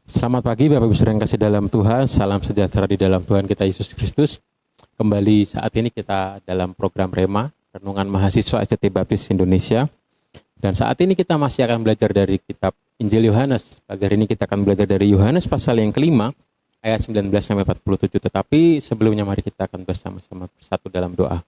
Selamat pagi Bapak Ibu Saudara yang kasih dalam Tuhan, salam sejahtera di dalam Tuhan kita Yesus Kristus. Kembali saat ini kita dalam program Rema, Renungan Mahasiswa STT Baptis Indonesia. Dan saat ini kita masih akan belajar dari kitab Injil Yohanes. Pagi hari ini kita akan belajar dari Yohanes pasal yang kelima, ayat 19-47. Tetapi sebelumnya mari kita akan bersama-sama bersatu dalam doa.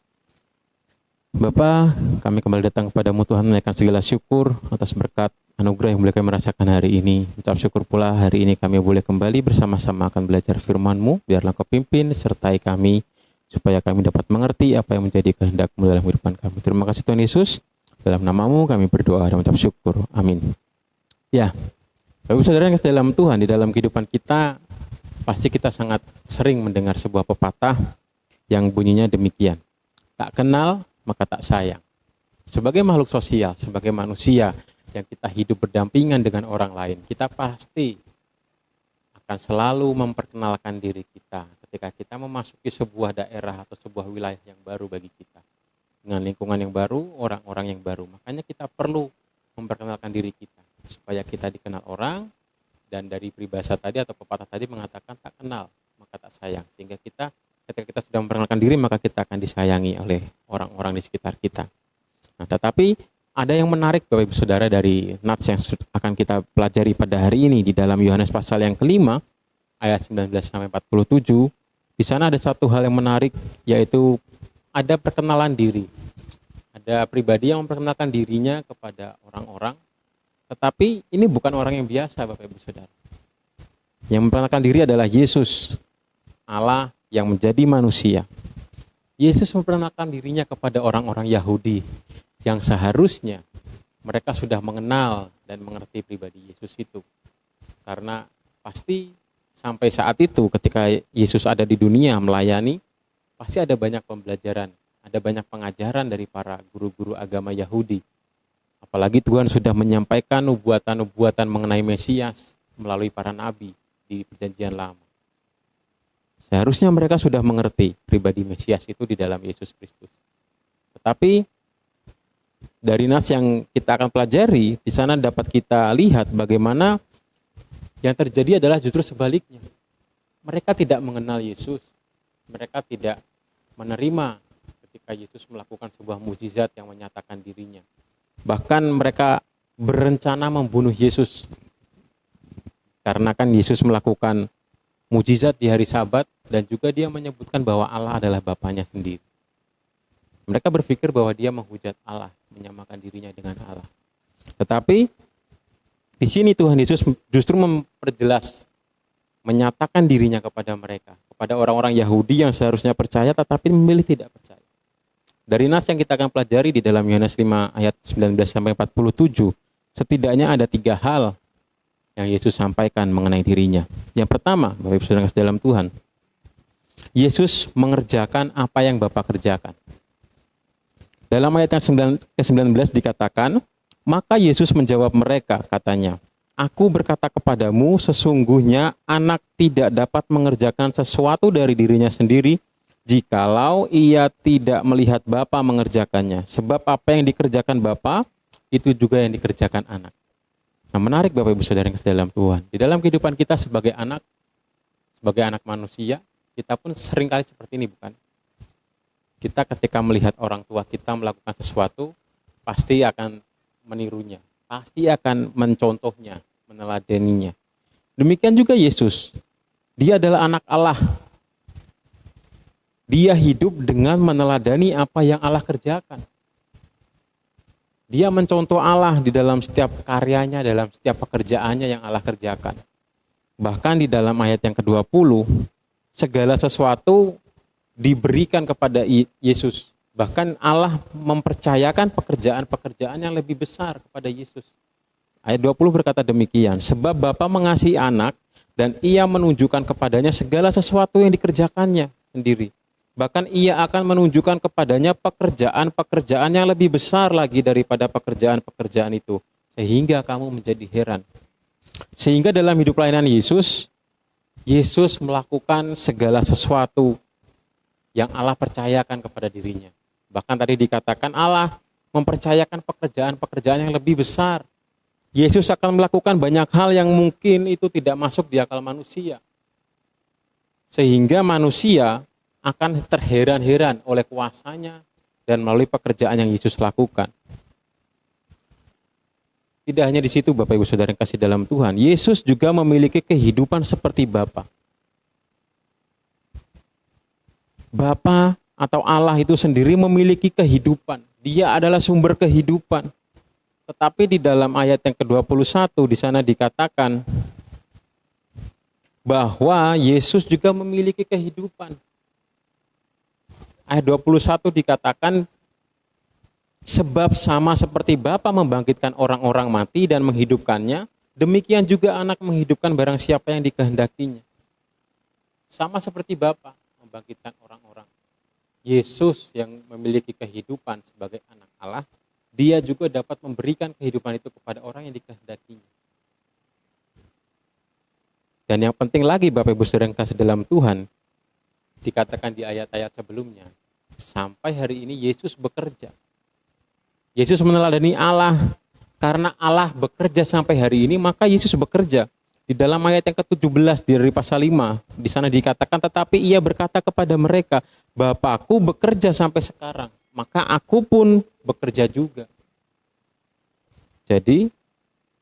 Bapa, kami kembali datang kepadamu Tuhan, menaikkan segala syukur atas berkat anugerah yang boleh kami merasakan hari ini. Ucap syukur pula hari ini kami boleh kembali bersama-sama akan belajar firman-Mu. Biarlah Kau pimpin, sertai kami, supaya kami dapat mengerti apa yang menjadi kehendak-Mu dalam kehidupan kami. Terima kasih Tuhan Yesus, dalam nama-Mu kami berdoa dan ucap syukur. Amin. Ya, Bapak Saudara yang dalam Tuhan, di dalam kehidupan kita, pasti kita sangat sering mendengar sebuah pepatah yang bunyinya demikian. Tak kenal, maka tak sayang. Sebagai makhluk sosial, sebagai manusia yang kita hidup berdampingan dengan orang lain, kita pasti akan selalu memperkenalkan diri kita ketika kita memasuki sebuah daerah atau sebuah wilayah yang baru bagi kita. Dengan lingkungan yang baru, orang-orang yang baru. Makanya kita perlu memperkenalkan diri kita supaya kita dikenal orang, dan dari peribahasa tadi atau pepatah tadi mengatakan tak kenal maka tak sayang. Sehingga kita ketika kita sudah memperkenalkan diri, maka kita akan disayangi oleh orang-orang di sekitar kita. Nah, tetapi ada yang menarik Bapak Ibu Saudara dari nats yang akan kita pelajari pada hari ini di dalam Yohanes pasal yang kelima, ayat 19-47. Di sana ada satu hal yang menarik, yaitu ada perkenalan diri. Ada pribadi yang memperkenalkan dirinya kepada orang-orang, tetapi ini bukan orang yang biasa Bapak Ibu Saudara. Yang memperkenalkan diri adalah Yesus, Allah yang menjadi manusia. Yesus memperkenalkan dirinya kepada orang-orang Yahudi yang seharusnya mereka sudah mengenal dan mengerti pribadi Yesus itu. Karena pasti sampai saat itu ketika Yesus ada di dunia melayani, pasti ada banyak pembelajaran, ada banyak pengajaran dari para guru-guru agama Yahudi. Apalagi Tuhan sudah menyampaikan nubuatan-nubuatan mengenai Mesias melalui para nabi di Perjanjian Lama. Seharusnya mereka sudah mengerti pribadi Mesias itu di dalam Yesus Kristus. Tetapi dari nats yang kita akan pelajari, di sana dapat kita lihat bagaimana yang terjadi adalah justru sebaliknya. Mereka tidak mengenal Yesus. Mereka tidak menerima ketika Yesus melakukan sebuah mukjizat yang menyatakan dirinya. Bahkan mereka berencana membunuh Yesus. Karena kan Yesus melakukan mukjizat di hari Sabat, dan juga dia menyebutkan bahwa Allah adalah Bapanya sendiri. Mereka berpikir bahwa dia menghujat Allah, menyamakan dirinya dengan Allah. Tetapi di sini Tuhan Yesus justru memperjelas, menyatakan dirinya kepada mereka, kepada orang-orang Yahudi yang seharusnya percaya tetapi memilih tidak percaya. Dari nats yang kita akan pelajari di dalam Yohanes 5 ayat 19-47, setidaknya ada 3 hal yang Yesus sampaikan mengenai dirinya. Yang pertama, Bapak Ibu Saudara dalam Tuhan, Yesus mengerjakan apa yang Bapa kerjakan. Dalam ayat yang ke-19 dikatakan, maka Yesus menjawab mereka, katanya, Aku berkata kepadamu, sesungguhnya anak tidak dapat mengerjakan sesuatu dari dirinya sendiri, jikalau ia tidak melihat Bapa mengerjakannya. Sebab apa yang dikerjakan Bapa, itu juga yang dikerjakan anak. Nah, menarik Bapak Ibu Saudara yang dalam Tuhan. Di dalam kehidupan kita sebagai anak manusia, kita pun seringkali seperti ini, bukan? Kita ketika melihat orang tua kita melakukan sesuatu, pasti akan menirunya, pasti akan mencontohnya, meneladaninya. Demikian juga Yesus. Dia adalah anak Allah. Dia hidup dengan meneladani apa yang Allah kerjakan. Dia mencontoh Allah di dalam setiap karyanya, dalam setiap pekerjaannya yang Allah kerjakan. Bahkan di dalam ayat yang ke-20, segala sesuatu diberikan kepada Yesus. Bahkan Allah mempercayakan pekerjaan-pekerjaan yang lebih besar kepada Yesus. Ayat 20 berkata demikian, sebab Bapa mengasihi anak dan ia menunjukkan kepadanya segala sesuatu yang dikerjakannya sendiri. Bahkan ia akan menunjukkan kepadanya pekerjaan-pekerjaan yang lebih besar lagi daripada pekerjaan-pekerjaan itu. Sehingga kamu menjadi heran. Sehingga dalam hidup pelayanan Yesus melakukan segala sesuatu yang Allah percayakan kepada dirinya. Bahkan tadi dikatakan Allah mempercayakan pekerjaan-pekerjaan yang lebih besar Yesus akan melakukan banyak hal yang mungkin itu tidak masuk di akal manusia. Sehingga manusia akan terheran-heran oleh kuasanya dan melalui pekerjaan yang Yesus lakukan. Tidak hanya di situ Bapak Ibu Saudara yang kasih dalam Tuhan, Yesus juga memiliki kehidupan seperti Bapa. Bapa atau Allah itu sendiri memiliki kehidupan. Dia adalah sumber kehidupan. Tetapi di dalam ayat yang ke-21 di sana dikatakan bahwa Yesus juga memiliki kehidupan. Ayat 21 dikatakan, sebab sama seperti Bapa membangkitkan orang-orang mati dan menghidupkannya, demikian juga Anak menghidupkan barang siapa yang dikehendakinya. Sama seperti Bapa membangkitkan orang-orang. Yesus yang memiliki kehidupan sebagai anak Allah, dia juga dapat memberikan kehidupan itu kepada orang yang dikehendakinya. Dan yang penting lagi Bapak Ibu Saudara yang kasih dalam Tuhan, dikatakan di ayat-ayat sebelumnya, sampai hari ini Yesus bekerja. Yesus meneladani Allah, karena Allah bekerja sampai hari ini, maka Yesus bekerja. Di dalam ayat yang ke-17 dari pasal 5, di sana dikatakan, tetapi ia berkata kepada mereka, Bapakku bekerja sampai sekarang, maka aku pun bekerja juga. Jadi,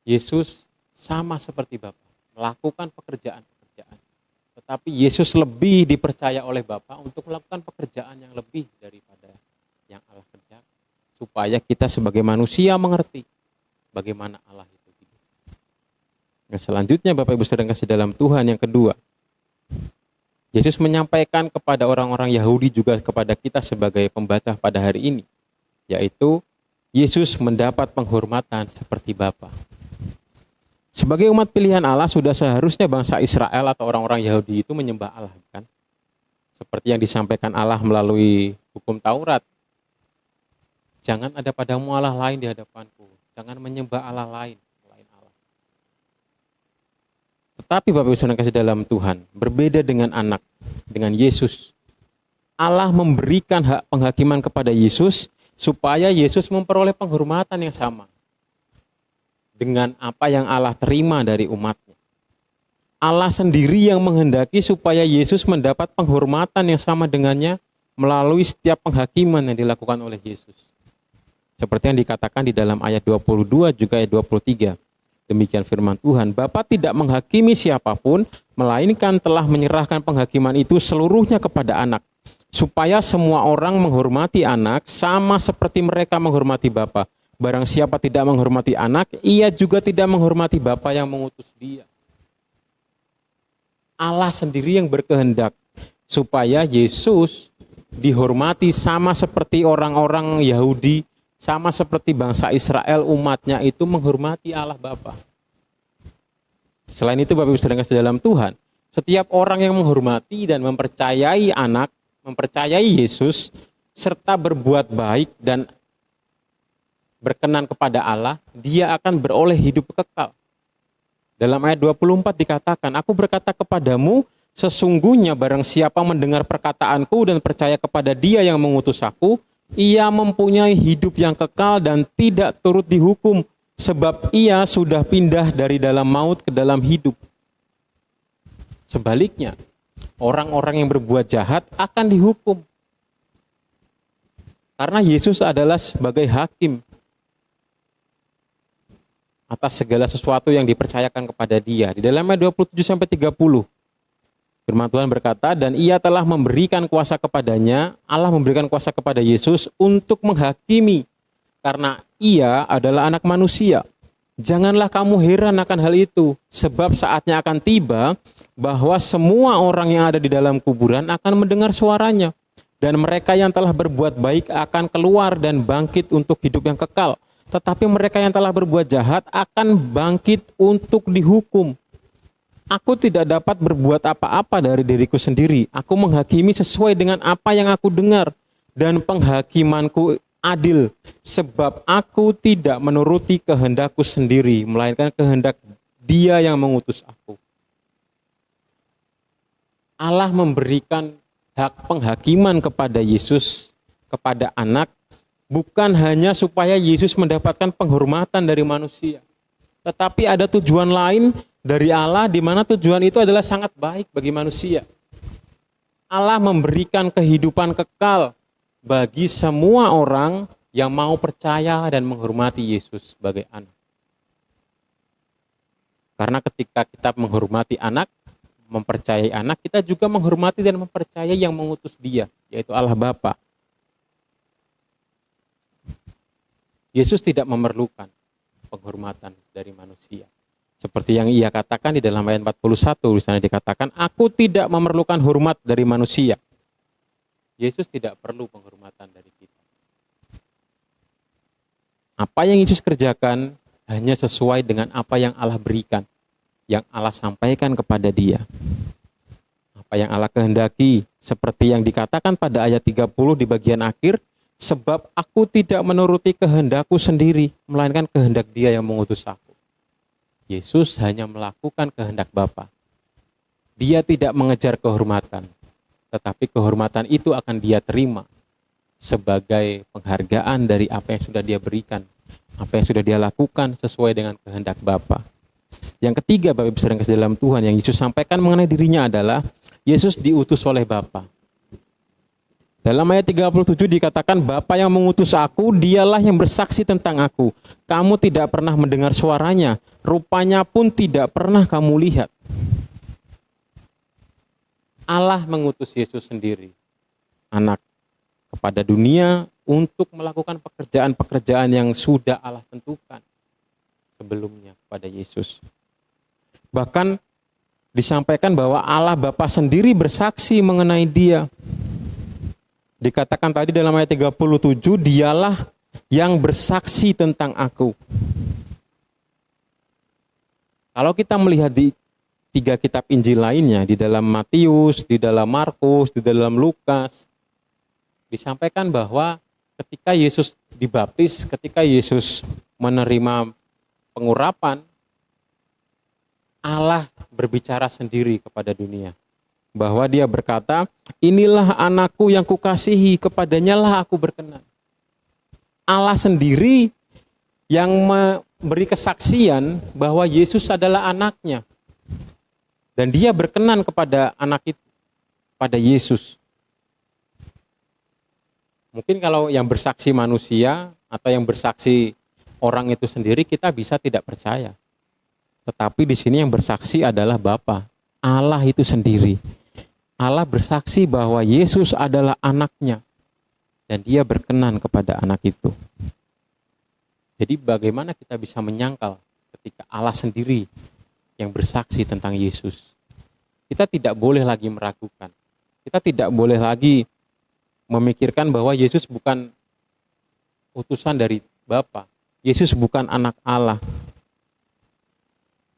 Yesus sama seperti Bapa, melakukan pekerjaan-pekerjaan. Tetapi Yesus lebih dipercaya oleh Bapa untuk melakukan pekerjaan yang lebih daripada yang Allah kerjakan. Supaya kita sebagai manusia mengerti bagaimana Allah itu hidup. Nah, selanjutnya Bapak Ibu Saudara yang kasih dalam Tuhan, yang kedua, Yesus menyampaikan kepada orang-orang Yahudi juga kepada kita sebagai pembaca pada hari ini, yaitu Yesus mendapat penghormatan seperti Bapa. Sebagai umat pilihan Allah, sudah seharusnya bangsa Israel atau orang-orang Yahudi itu menyembah Allah, kan? Seperti yang disampaikan Allah melalui hukum Taurat. Jangan ada padamu Allah lain di hadapanku. Jangan menyembah Allah lain selain Allah. Tetapi Bapak Ibu Saudara yang kasih dalam Tuhan, berbeda dengan anak, dengan Yesus. Allah memberikan hak penghakiman kepada Yesus supaya Yesus memperoleh penghormatan yang sama dengan apa yang Allah terima dari umatnya. Allah sendiri yang menghendaki supaya Yesus mendapat penghormatan yang sama dengannya melalui setiap penghakiman yang dilakukan oleh Yesus. Seperti yang dikatakan di dalam ayat 22 juga ayat 23. Demikian firman Tuhan, Bapa tidak menghakimi siapapun, melainkan telah menyerahkan penghakiman itu seluruhnya kepada anak, supaya semua orang menghormati anak sama seperti mereka menghormati Bapa. Barang siapa tidak menghormati anak, ia juga tidak menghormati Bapa yang mengutus dia. Allah sendiri yang berkehendak supaya Yesus dihormati sama seperti orang-orang Yahudi, sama seperti bangsa Israel, umatnya itu menghormati Allah Bapa. Selain itu Bapak Ibu Saudara yang kasih dalam Tuhan, setiap orang yang menghormati dan mempercayai anak, mempercayai Yesus, serta berbuat baik dan berkenan kepada Allah, dia akan beroleh hidup kekal. Dalam ayat 24 dikatakan, aku berkata kepadamu, sesungguhnya barang siapa mendengar perkataanku dan percaya kepada dia yang mengutus aku, ia mempunyai hidup yang kekal dan tidak turut dihukum, sebab ia sudah pindah dari dalam maut ke dalam hidup. Sebaliknya, orang-orang yang berbuat jahat akan dihukum. Karena Yesus adalah sebagai hakim atas segala sesuatu yang dipercayakan kepada dia. Di dalam ayat 27-30, firman Tuhan berkata, dan ia telah memberikan kuasa kepadanya, Allah memberikan kuasa kepada Yesus untuk menghakimi, karena ia adalah anak manusia. Janganlah kamu heran akan hal itu, sebab saatnya akan tiba bahwa semua orang yang ada di dalam kuburan akan mendengar suaranya, dan mereka yang telah berbuat baik akan keluar dan bangkit untuk hidup yang kekal. Tetapi mereka yang telah berbuat jahat akan bangkit untuk dihukum. Aku tidak dapat berbuat apa-apa dari diriku sendiri. Aku menghakimi sesuai dengan apa yang aku dengar. Dan penghakimanku adil. Sebab aku tidak menuruti kehendakku sendiri, melainkan kehendak Dia yang mengutus aku. Allah memberikan hak penghakiman kepada Yesus, kepada anak, bukan hanya supaya Yesus mendapatkan penghormatan dari manusia, Tetapi ada tujuan lain dari Allah, di mana tujuan itu adalah sangat baik bagi manusia. Allah memberikan kehidupan kekal bagi semua orang yang mau percaya dan menghormati Yesus sebagai anak. Karena ketika kita menghormati anak, mempercayai anak, kita juga menghormati dan mempercayai yang mengutus dia, yaitu Allah Bapa. Yesus tidak memerlukan penghormatan dari manusia. Seperti yang ia katakan di dalam ayat 41, di sana dikatakan, aku tidak memerlukan hormat dari manusia. Yesus tidak perlu penghormatan dari kita. Apa yang Yesus kerjakan hanya sesuai dengan apa yang Allah berikan, yang Allah sampaikan kepada dia. Apa yang Allah kehendaki, seperti yang dikatakan pada ayat 30 di bagian akhir, sebab aku tidak menuruti kehendakku sendiri, melainkan kehendak dia yang mengutus aku. Yesus hanya melakukan kehendak Bapa. Dia tidak mengejar kehormatan, tetapi kehormatan itu akan dia terima sebagai penghargaan dari apa yang sudah dia berikan, apa yang sudah dia lakukan sesuai dengan kehendak Bapa. Yang ketiga, Bapak Ibu saudara yang dalam Tuhan, yang Yesus sampaikan mengenai dirinya adalah Yesus diutus oleh Bapa. Dalam ayat 37 dikatakan, Bapa yang mengutus aku, dialah yang bersaksi tentang aku. Kamu tidak pernah mendengar suaranya, rupanya pun tidak pernah kamu lihat. Allah mengutus Yesus sendiri, anak, kepada dunia untuk melakukan pekerjaan-pekerjaan yang sudah Allah tentukan sebelumnya kepada Yesus. Bahkan disampaikan bahwa Allah Bapa sendiri bersaksi mengenai dia. Dikatakan tadi dalam ayat 37, dialah yang bersaksi tentang aku. Kalau kita melihat di 3 kitab Injil lainnya, di dalam Matius, di dalam Markus, di dalam Lukas, disampaikan bahwa ketika Yesus dibaptis, ketika Yesus menerima pengurapan, Allah berbicara sendiri kepada dunia. Bahwa dia berkata, inilah anakku yang kukasihi, kepadanya lah aku berkenan. Allah sendiri yang memberi kesaksian bahwa Yesus adalah anaknya. Dan dia berkenan kepada anak itu, pada Yesus. Mungkin kalau yang bersaksi manusia atau yang bersaksi orang itu sendiri, kita bisa tidak percaya. Tetapi di sini yang bersaksi adalah Bapa, Allah itu sendiri. Allah bersaksi bahwa Yesus adalah anaknya dan dia berkenan kepada anak itu. Jadi bagaimana kita bisa menyangkal ketika Allah sendiri yang bersaksi tentang Yesus? Kita tidak boleh lagi meragukan. Kita tidak boleh lagi memikirkan bahwa Yesus bukan utusan dari Bapa. Yesus bukan anak Allah.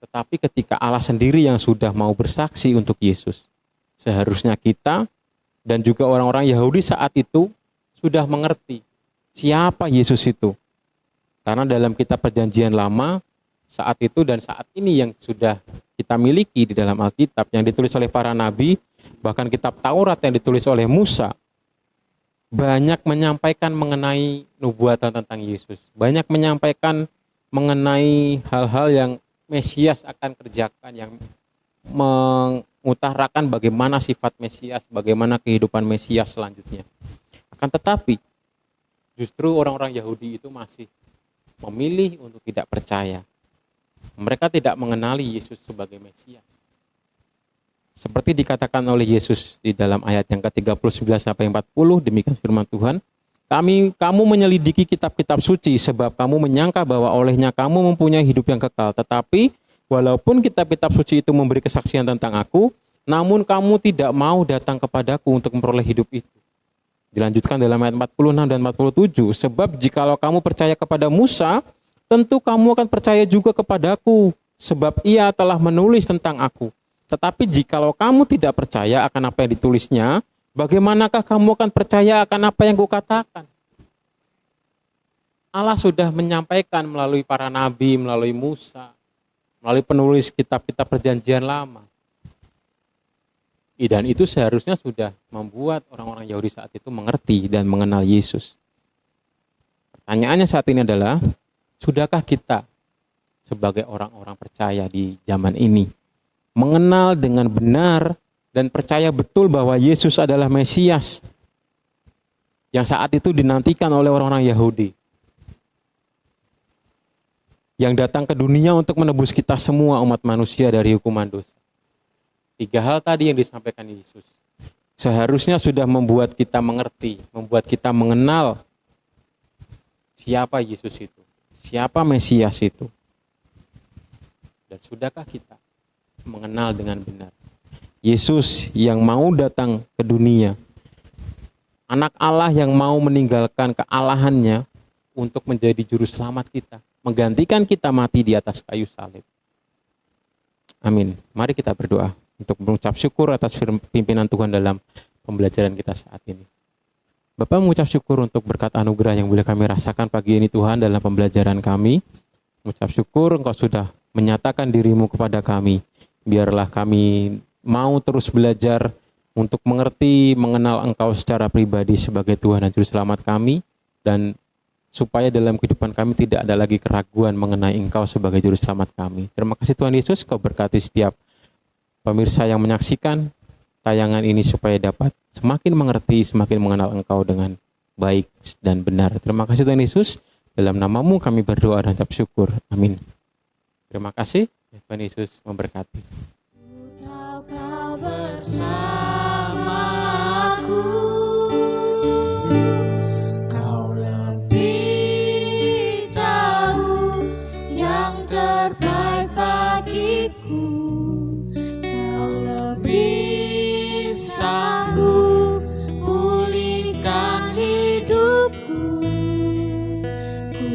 Tetapi ketika Allah sendiri yang sudah mau bersaksi untuk Yesus, seharusnya kita dan juga orang-orang Yahudi saat itu sudah mengerti siapa Yesus itu. Karena dalam kitab Perjanjian Lama saat itu dan saat ini yang sudah kita miliki di dalam Alkitab yang ditulis oleh para nabi, bahkan kitab Taurat yang ditulis oleh Musa, banyak menyampaikan mengenai nubuatan tentang Yesus. Banyak menyampaikan mengenai hal-hal yang Mesias akan kerjakan, yang mengutarakan bagaimana sifat Mesias, bagaimana kehidupan Mesias selanjutnya. Akan tetapi, justru orang-orang Yahudi itu masih memilih untuk tidak percaya. Mereka tidak mengenali Yesus sebagai Mesias. Seperti dikatakan oleh Yesus di dalam ayat yang ke-39-40, demikian firman Tuhan, kamu menyelidiki kitab-kitab suci sebab kamu menyangka bahwa olehnya kamu mempunyai hidup yang kekal. Tetapi walaupun kitab-kitab suci itu memberi kesaksian tentang aku, namun kamu tidak mau datang kepadaku untuk memperoleh hidup itu. Dilanjutkan dalam ayat 46 dan 47, sebab jikalau kamu percaya kepada Musa, tentu kamu akan percaya juga kepadaku, sebab ia telah menulis tentang aku. Tetapi jikalau kamu tidak percaya akan apa yang ditulisnya, bagaimanakah kamu akan percaya akan apa yang kukatakan? Allah sudah menyampaikan melalui para nabi, melalui Musa, melalui penulis kitab-kitab Perjanjian Lama. Dan itu seharusnya sudah membuat orang-orang Yahudi saat itu mengerti dan mengenal Yesus. Pertanyaannya saat ini adalah, sudahkah kita sebagai orang-orang percaya di zaman ini. Mengenal dengan benar dan percaya betul bahwa Yesus adalah Mesias yang saat itu dinantikan oleh orang-orang Yahudi, yang datang ke dunia untuk menebus kita semua umat manusia dari hukuman dosa. 3 hal tadi yang disampaikan Yesus seharusnya sudah membuat kita mengerti, membuat kita mengenal siapa Yesus itu, siapa Mesias itu. Dan sudahkah kita mengenal dengan benar Yesus yang mau datang ke dunia, anak Allah yang mau meninggalkan kealahannya untuk menjadi juru selamat kita, menggantikan kita mati di atas kayu salib. Amin. Mari kita berdoa untuk mengucap syukur atas pimpinan Tuhan dalam pembelajaran kita saat ini. Bapak mengucap syukur untuk berkat anugerah yang boleh kami rasakan pagi ini Tuhan dalam pembelajaran kami. Mengucap syukur Engkau sudah menyatakan dirimu kepada kami. Biarlah kami mau terus belajar untuk mengerti, mengenal Engkau secara pribadi sebagai Tuhan dan Juru Selamat kami, dan supaya dalam kehidupan kami tidak ada lagi keraguan mengenai Engkau sebagai Juru Selamat kami. Terima kasih Tuhan Yesus, Kau berkati setiap pemirsa yang menyaksikan tayangan ini supaya dapat semakin mengerti, semakin mengenal Engkau dengan baik dan benar. Terima kasih Tuhan Yesus, dalam nama-Mu kami berdoa dan ucap syukur. Amin. Terima kasih, Tuhan Yesus memberkati. Kau bersamaku, Kau lebih tahu yang terbaik bagiku, Kau lebih sanggup pulihkan hidupku. Ku